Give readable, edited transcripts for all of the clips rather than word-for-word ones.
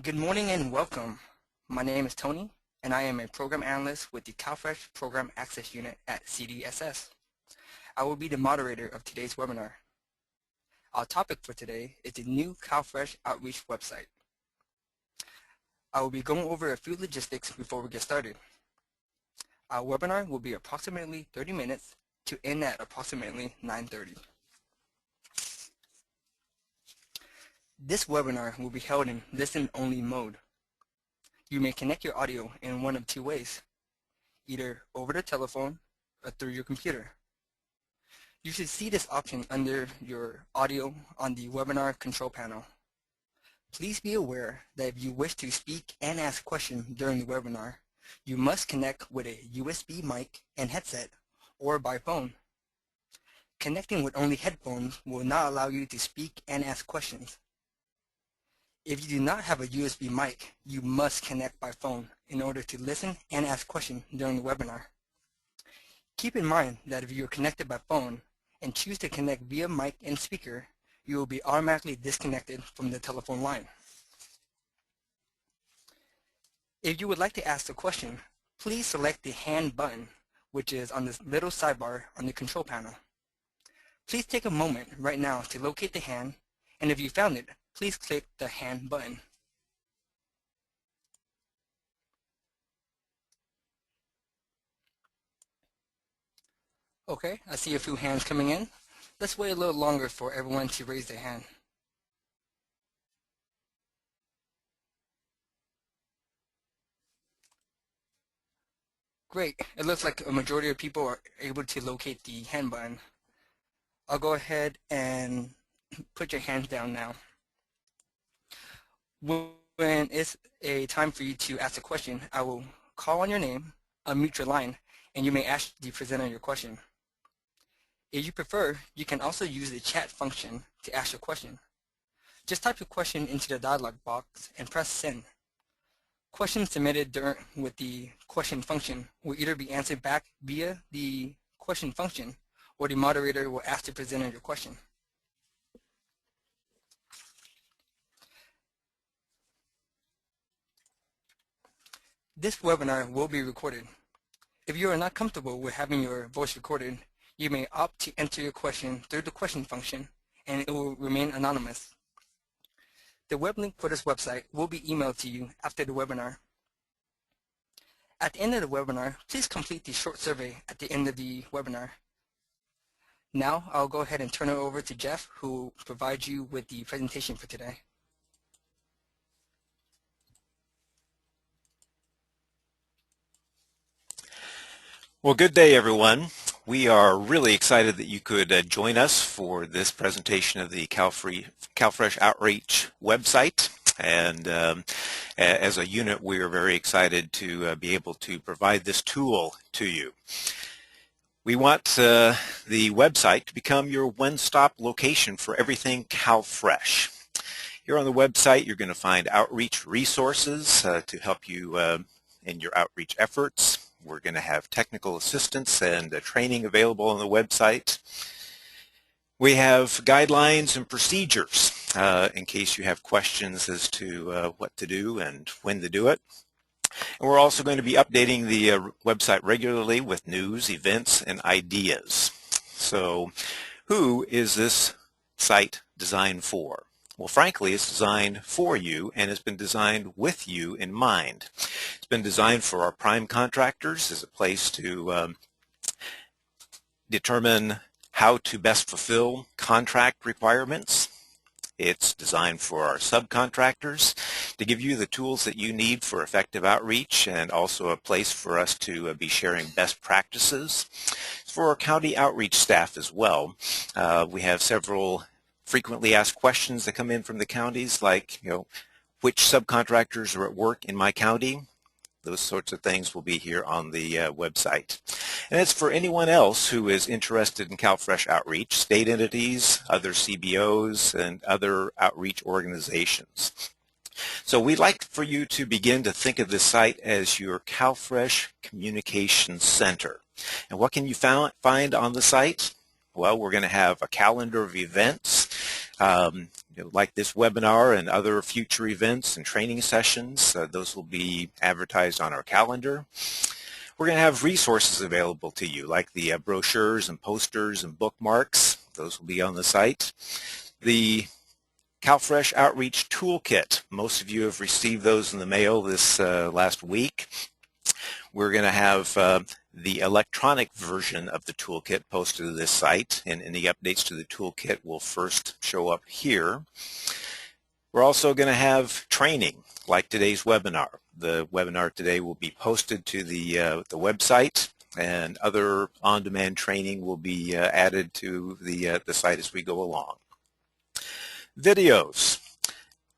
Good morning and welcome. My name is Tony, and I am a program analyst with the CalFresh Program Access Unit at CDSS. I will be the moderator of today's webinar. Our topic for today is the new CalFresh Outreach website. I will be going over a few logistics before we get started. Our webinar will be approximately 30 minutes to end at approximately 9:30. This webinar will be held in listen-only mode. You may connect your audio in one of two ways, either over the telephone or through your computer. You should see this option under your audio on the webinar control panel. Please be aware that if you wish to speak and ask questions during the webinar, you must connect with a USB mic and headset or by phone. Connecting with only headphones will not allow you to speak and ask questions. If you do not have a USB mic, you must connect by phone in order to listen and ask questions during the webinar. Keep in mind that if you are connected by phone and choose to connect via mic and speaker, you will be automatically disconnected from the telephone line. If you would like to ask a question, please select the hand button, which is on this little sidebar on the control panel. Please take a moment right now to locate the hand, and if you found it, please click the hand button. Okay, I see a few hands coming in. Let's wait a little longer for everyone to raise their hand. Great, it looks like a majority of people are able to locate the hand button. I'll go ahead and put your hands down now. When it's a time for you to ask a question, I will call on your name, unmute your line, and you may ask the presenter your question. If you prefer, you can also use the chat function to ask your question. Just type your question into the dialog box and press send. Questions submitted with the question function will either be answered back via the question function, or the moderator will ask the presenter your question. This webinar will be recorded. If you are not comfortable with having your voice recorded, you may opt to enter your question through the question function, and it will remain anonymous. The web link for this website will be emailed to you after the webinar. At the end of the webinar, please complete the short survey at the end of the webinar. Now I'll go ahead and turn it over to Jeff, who will provide you with the presentation for today. Well, good day, everyone. We are really excited that you could join us for this presentation of the CalFresh Outreach website. And as a unit, we are very excited to be able to provide this tool to you. We want the website to become your one-stop location for everything CalFresh. Here on the website, you're going to find outreach resources to help you in your outreach efforts. We're going to have technical assistance and training available on the website. We have guidelines and procedures in case you have questions as to what to do and when to do it. And we're also going to be updating the website regularly with news, events, and ideas. So, who is this site designed for? Well, frankly, it's designed for you, and it's been designed with you in mind. It's been designed for our prime contractors as a place to determine how to best fulfill contract requirements. It's designed for our subcontractors to give you the tools that you need for effective outreach, and also a place for us to be sharing best practices. It's for our county outreach staff as well. We have several frequently asked questions that come in from the counties, like, which subcontractors are at work in my county? Those sorts of things will be here on the website. And it's for anyone else who is interested in CalFresh outreach, state entities, other CBOs, and other outreach organizations. So we'd like for you to begin to think of this site as your CalFresh Communication Center. And what can you find on the site? Well, we're going to have a calendar of events like this webinar and other future events and training sessions. Those will be advertised on our calendar. We're going to have resources available to you, like the brochures and posters and bookmarks. Those will be on the site. The CalFresh Outreach Toolkit. Most of you have received those in the mail this last week. We're going to have the electronic version of the toolkit posted to this site, and any updates to the toolkit will first show up here. We're also going to have training like today's webinar. The webinar today will be posted to the website, and other on-demand training will be added to the site as we go along. Videos.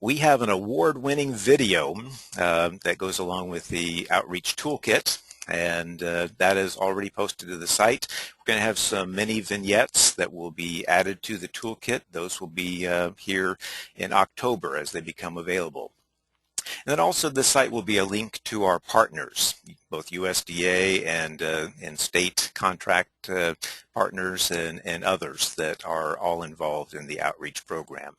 We have an award-winning video that goes along with the Outreach Toolkit, and that is already posted to the site. We're going to have some mini vignettes that will be added to the toolkit. Those will be here in October as they become available. And then also the site will be a link to our partners, both USDA and state contract partners and others that are all involved in the outreach program.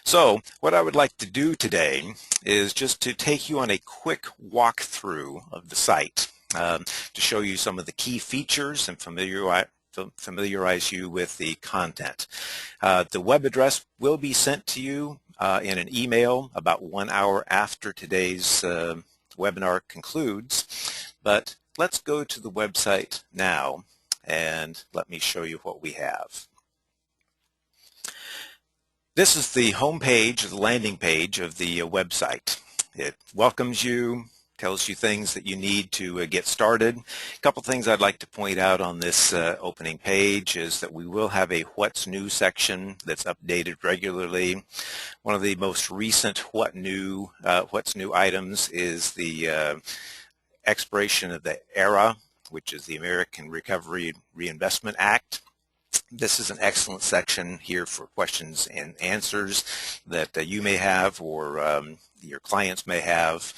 So what I would like to do today is just to take you on a quick walkthrough of the site to show you some of the key features and familiarize you with the content. The web address will be sent to you in an email about 1 hour after today's webinar concludes, but let's go to the website now and let me show you what we have. This is the home page, the landing page of the website. It welcomes you, tells you things that you need to get started. A couple things I'd like to point out on this opening page is that we will have a What's New section that's updated regularly. One of the most recent What's New items is the expiration of the ERA, which is the American Recovery Reinvestment Act. This is an excellent section here for questions and answers that you may have or your clients may have.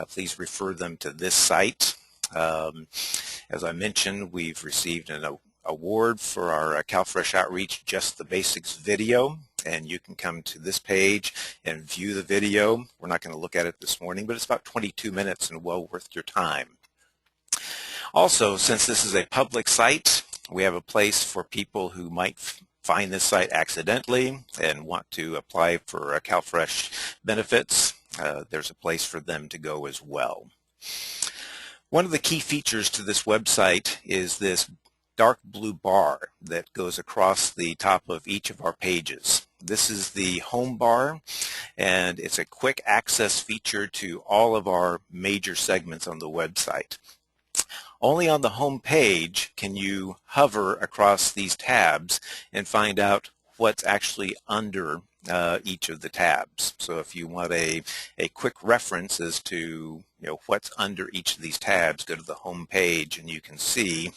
Please refer them to this site. As I mentioned, we've received an award for our CalFresh Outreach Just the Basics video, and you can come to this page and view the video. We're not going to look at it this morning, but it's about 22 minutes and well worth your time. Also, since this is a public site, we have a place for people who might find this site accidentally and want to apply for CalFresh benefits. There's a place for them to go as well. One of the key features to this website is this dark blue bar that goes across the top of each of our pages. This is the home bar, and it's a quick access feature to all of our major segments on the website. Only on the home page can you hover across these tabs and find out what's actually under each of the tabs. So if you want a quick reference as to what's under each of these tabs, go to the home page and you can see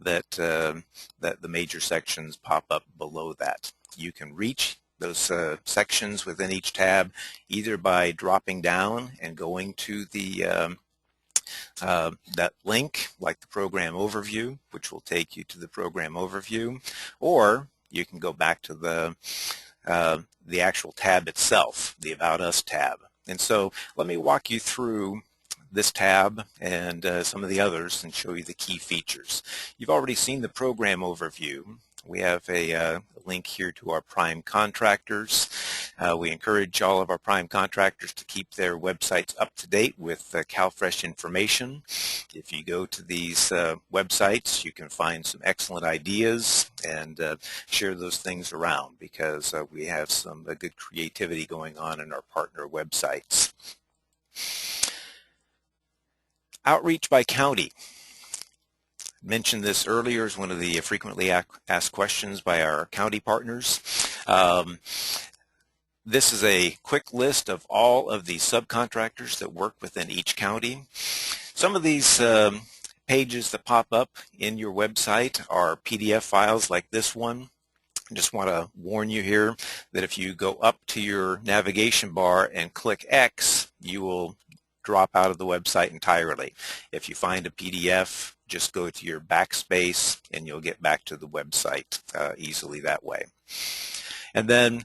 that, that the major sections pop up below that. You can reach those sections within each tab either by dropping down and going to the that link, like the program overview, which will take you to the program overview, or you can go back to the actual tab itself, the About Us tab. And so let me walk you through this tab and some of the others and show you the key features. You've already seen the program overview. We have a link here to our prime contractors. We encourage all of our prime contractors to keep their websites up to date with CalFresh information. If you go to these websites, you can find some excellent ideas and share those things around, because we have some good creativity going on in our partner websites. Outreach by county. Mentioned this earlier as one of the frequently asked questions by our county partners. This is a quick list of all of the subcontractors that work within each county. Some of these pages that pop up in your website are PDF files like this one. I just want to warn you here that if you go up to your navigation bar and click X, you will drop out of the website entirely. If you find a PDF, just go to your backspace and you'll get back to the website easily that way. And then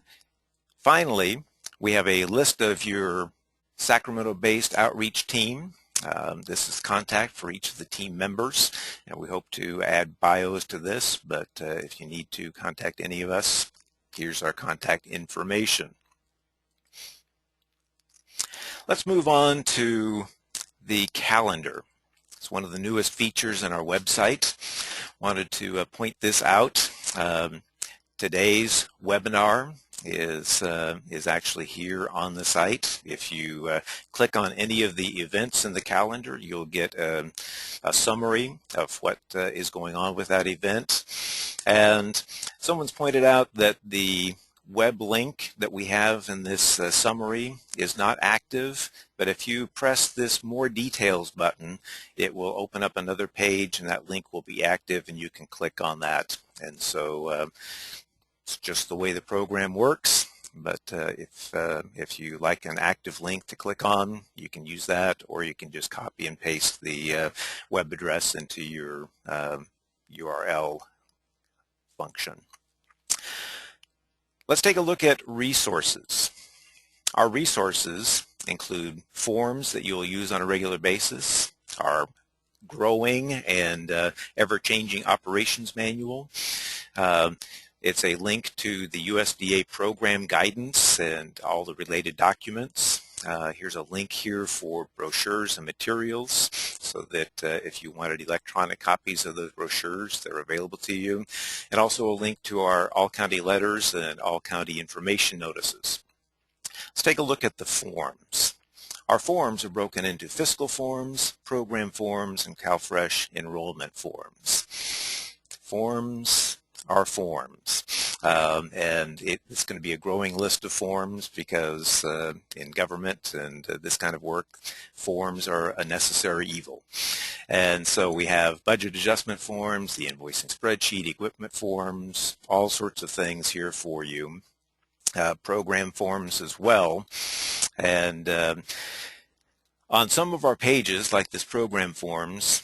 Finally, we have a list of your Sacramento-based outreach team. This is contact for each of the team members, and we hope to add bios to this, but if you need to contact any of us, here's our contact information. Let's move on to the calendar. It's one of the newest features in our website. Wanted to point this out. Today's webinar is actually here on the site. If you click on any of the events in the calendar, you'll get a summary of what is going on with that event. And someone's pointed out that the web link that we have in this summary is not active, but if you press this More Details button, it will open up another page and that link will be active and you can click on that. And so it's just the way the program works, but if you like an active link to click on, you can use that, or you can just copy and paste the web address into your URL function. Let's take a look at resources. Our resources include forms that you'll use on a regular basis, our growing and ever-changing operations manual. It's a link to the USDA program guidance and all the related documents. Here's a link here for brochures and materials so that if you wanted electronic copies of those brochures, they're available to you. And also a link to our all-county letters and all-county information notices. Let's take a look at the forms. Our forms are broken into fiscal forms, program forms, and CalFresh enrollment forms. Forms are forms. And it's going to be a growing list of forms because in government and this kind of work, forms are a necessary evil. And so we have budget adjustment forms, the invoicing spreadsheet, equipment forms, all sorts of things here for you. Program forms as well. And on some of our pages, like this program forms,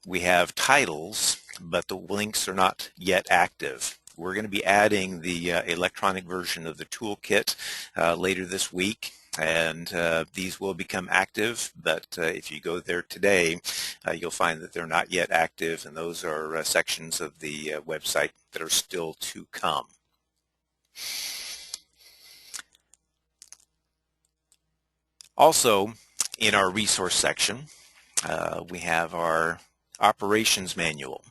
we have titles, but the links are not yet active. We're going to be adding the electronic version of the toolkit later this week, and these will become active, but if you go there today, you'll find that they're not yet active, and those are sections of the website that are still to come. Also, in our resource section, we have our operations manual.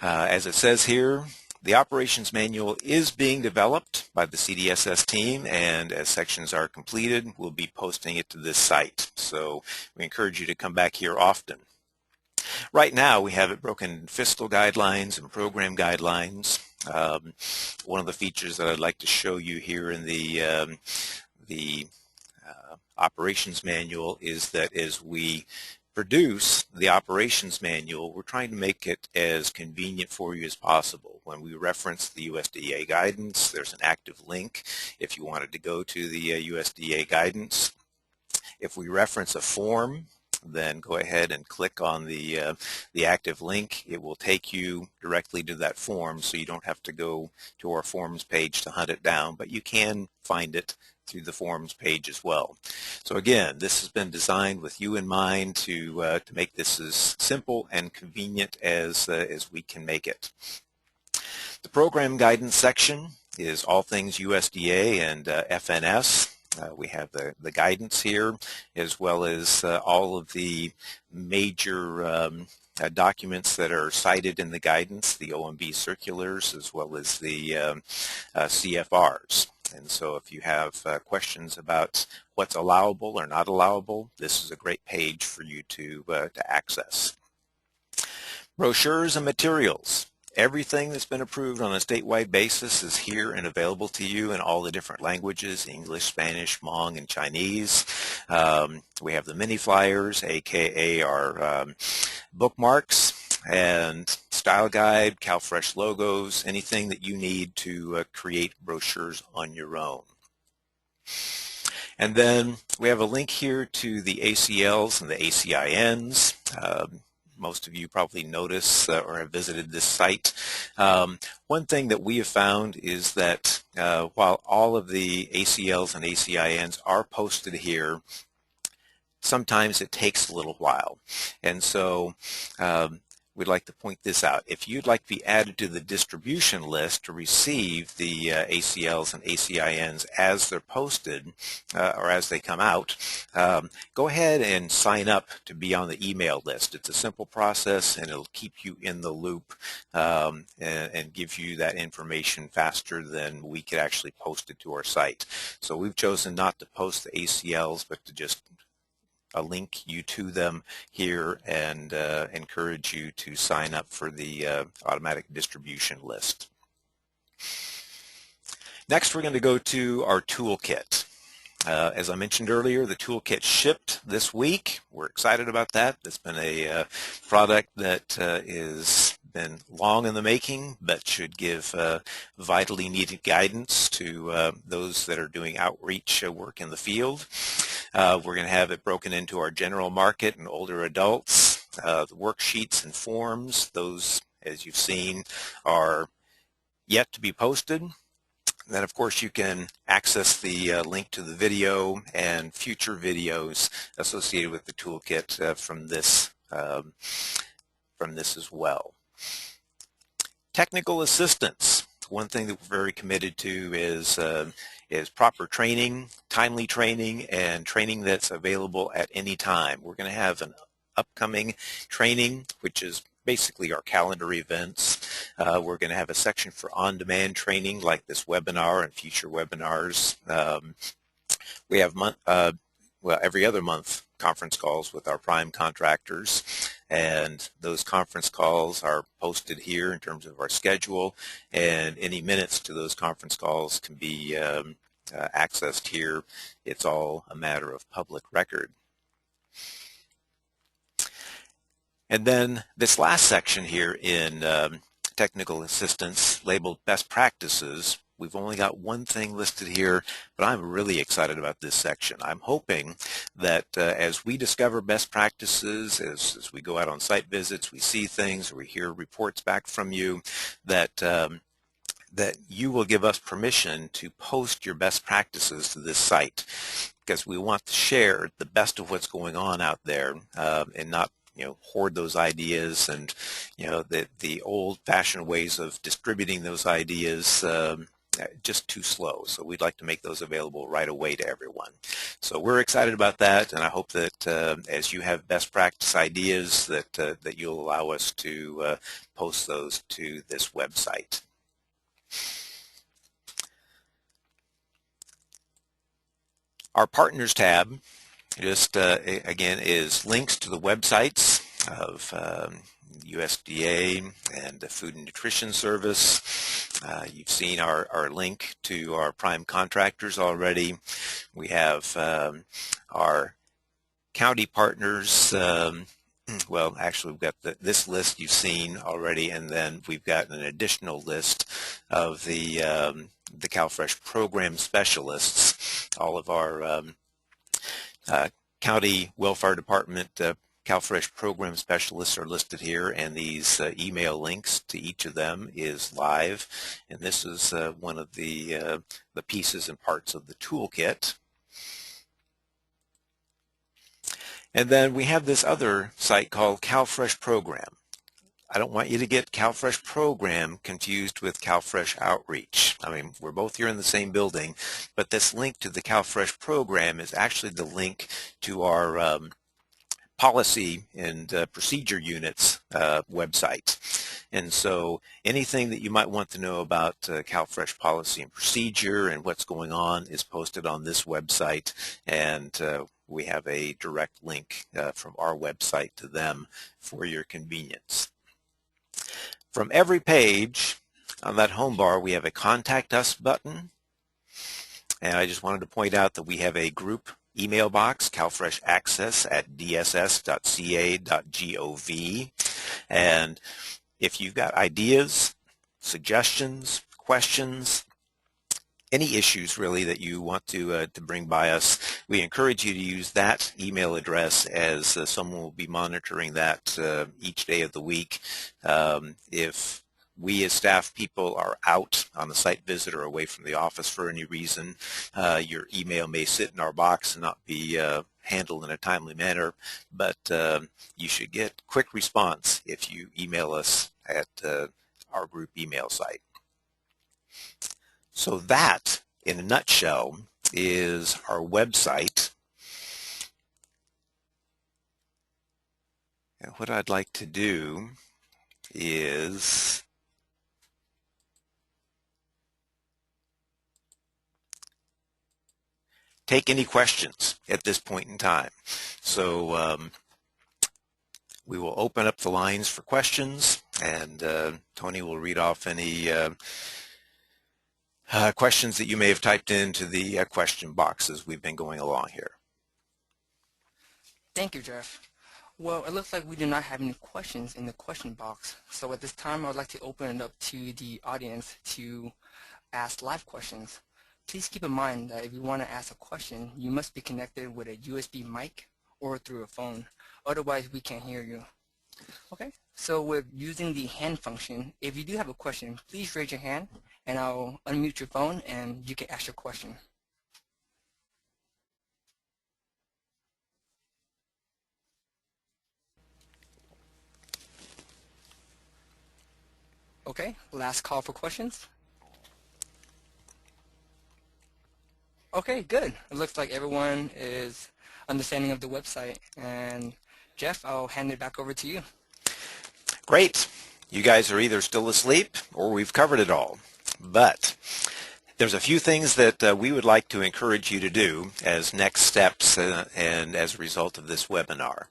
As it says here, the operations manual is being developed by the CDSS team, and as sections are completed, we'll be posting it to this site. So we encourage you to come back here often. Right now, we have it broken into fiscal guidelines and program guidelines. One of the features that I'd like to show you here in the operations manual is that as we produce the operations manual, we're trying to make it as convenient for you as possible. When we reference the USDA guidance, there's an active link if you wanted to go to the USDA guidance. If we reference a form, then go ahead and click on the active link. It will take you directly to that form, so you don't have to go to our forms page to hunt it down, but you can find it through the forms page as well. So again, this has been designed with you in mind to make this as simple and convenient as we can make it. The program guidance section is all things USDA and FNS. We have the guidance here, as well as all of the major documents that are cited in the guidance, the OMB circulars, as well as the CFRs. And so if you have questions about what's allowable or not allowable, this is a great page for you to access. Brochures and materials. Everything that's been approved on a statewide basis is here and available to you in all the different languages, English, Spanish, Hmong, and Chinese. We have the mini flyers, aka our bookmarks, and style guide, CalFresh logos, anything that you need to create brochures on your own. And then we have a link here to the ACLs and the ACINs. most of you probably notice or have visited this site. One thing that we have found is that while all of the ACLs and ACINs are posted here, sometimes it takes a little while. And so we'd like to point this out. If you'd like to be added to the distribution list to receive the ACLs and ACINs as they're posted or as they come out, go ahead and sign up to be on the email list. It's a simple process, and it'll keep you in the loop and give you that information faster than we could actually post it to our site. So we've chosen not to post the ACLs, but to just link you to them here and encourage you to sign up for the automatic distribution list. Next, we're going to go to our toolkit. As I mentioned earlier, the toolkit shipped this week. We're excited about that. It's been a product that is been long in the making, but should give vitally needed guidance to those that are doing outreach work in the field. We're going to have it broken into our general market and older adults. The worksheets and forms, those, as you've seen, are yet to be posted. Then, of course, you can access the link to the video and future videos associated with the toolkit from this as well. Technical assistance. One thing that we're very committed to is proper training, timely training, and training that's available at any time. We're going to have an upcoming training, which is basically our calendar events. We're going to have a section for on-demand training like this webinar and future webinars. We have every other month conference calls with our prime contractors, and those conference calls are posted here in terms of our schedule, and any minutes to those conference calls can be accessed here. It's all a matter of public record. And then this last section here in technical assistance, labeled best practices, we've only got one thing listed here, but I'm really excited about this section. I'm hoping that as we discover best practices, as we go out on site visits, we see things, or we hear reports back from you, that that you will give us permission to post your best practices to this site, because we want to share the best of what's going on out there and not hoard those ideas and the old-fashioned ways of distributing those ideas just too slow. So we'd like to make those available right away to everyone. So we're excited about that, and I hope that as you have best practice ideas that you'll allow us to post those to this website. Our Partners tab just again is links to the websites of USDA and the Food and Nutrition Service. You've seen our link to our prime contractors already. We have our county partners. Well, actually, we've got this list you've seen already, and then we've got an additional list of the CalFresh program specialists. All of our county welfare department CalFresh program specialists are listed here, and these email links to each of them is live. And this is one of the pieces and parts of the toolkit. And then we have this other site called CalFresh Program. I don't want you to get CalFresh Program confused with CalFresh Outreach. I mean, we're both here in the same building, but this link to the CalFresh Program is actually the link to our policy and procedure units website. And so anything that you might want to know about CalFresh policy and procedure and what's going on is posted on this website, and we have a direct link from our website to them for your convenience. From every page on that home bar, we have a Contact Us button, and I just wanted to point out that we have a group email box, calfreshaccess@dss.ca.gov, and if you've got ideas, suggestions, questions, any issues really that you want to bring by us, we encourage you to use that email address, as someone will be monitoring that each day of the week. If we as staff people are out on the site visit or away from the office for any reason, your email may sit in our box and not be handled in a timely manner, but you should get quick response if you email us at our group email site. So that, in a nutshell, is our website. And what I'd like to do is take any questions at this point in time. So we will open up the lines for questions, and Tony will read off any questions that you may have typed into the question box as we've been going along here. Thank you, Jeff. Well, it looks like we do not have any questions in the question box. So at this time, I would like to open it up to the audience to ask live questions. Please keep in mind that if you want to ask a question, you must be connected with a USB mic or through a phone. Otherwise, we can't hear you. Okay, so with using the hand function, if you do have a question, please raise your hand and I'll unmute your phone and you can ask your question. Okay, last call for questions. Okay, good. It looks like everyone is understanding of the website. And Jeff, I'll hand it back over to you. Great. You guys are either still asleep or we've covered it all. But there's a few things that we would like to encourage you to do as next steps and as a result of this webinar.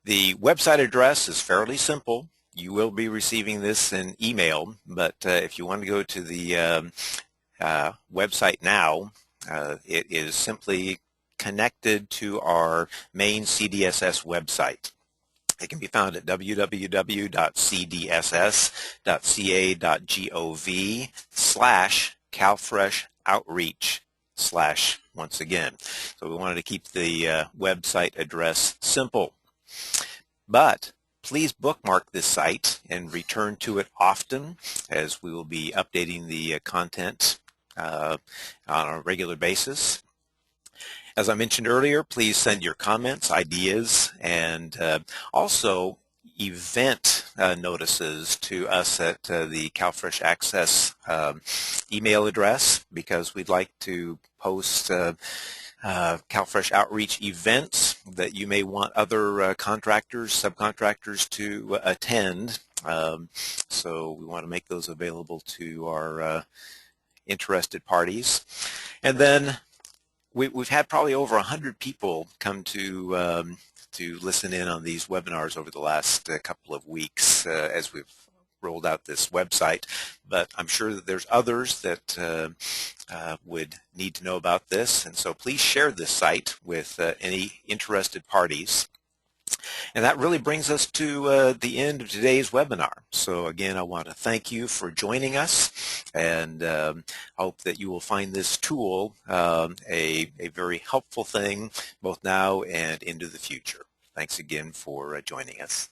The website address is fairly simple. You will be receiving this in email, but if you want to go to the website now, it is simply connected to our main CDSS website. It can be found at www.cdss.ca.gov/CalFresh / So we wanted to keep the website address simple. But please bookmark this site and return to it often, as we will be updating the content on a regular basis. As I mentioned earlier, please send your comments, ideas, and also event notices to us at the CalFresh Access email address, because we'd like to post CalFresh outreach events that you may want other contractors, subcontractors to attend. So we want to make those available to our interested parties. And then we've had probably over 100 people come to listen in on these webinars over the last couple of weeks as we've rolled out this website, but I'm sure that there's others that would need to know about this, and so please share this site with any interested parties. And that really brings us to the end of today's webinar. So again, I want to thank you for joining us, and hope that you will find this tool a very helpful thing both now and into the future. Thanks again for joining us.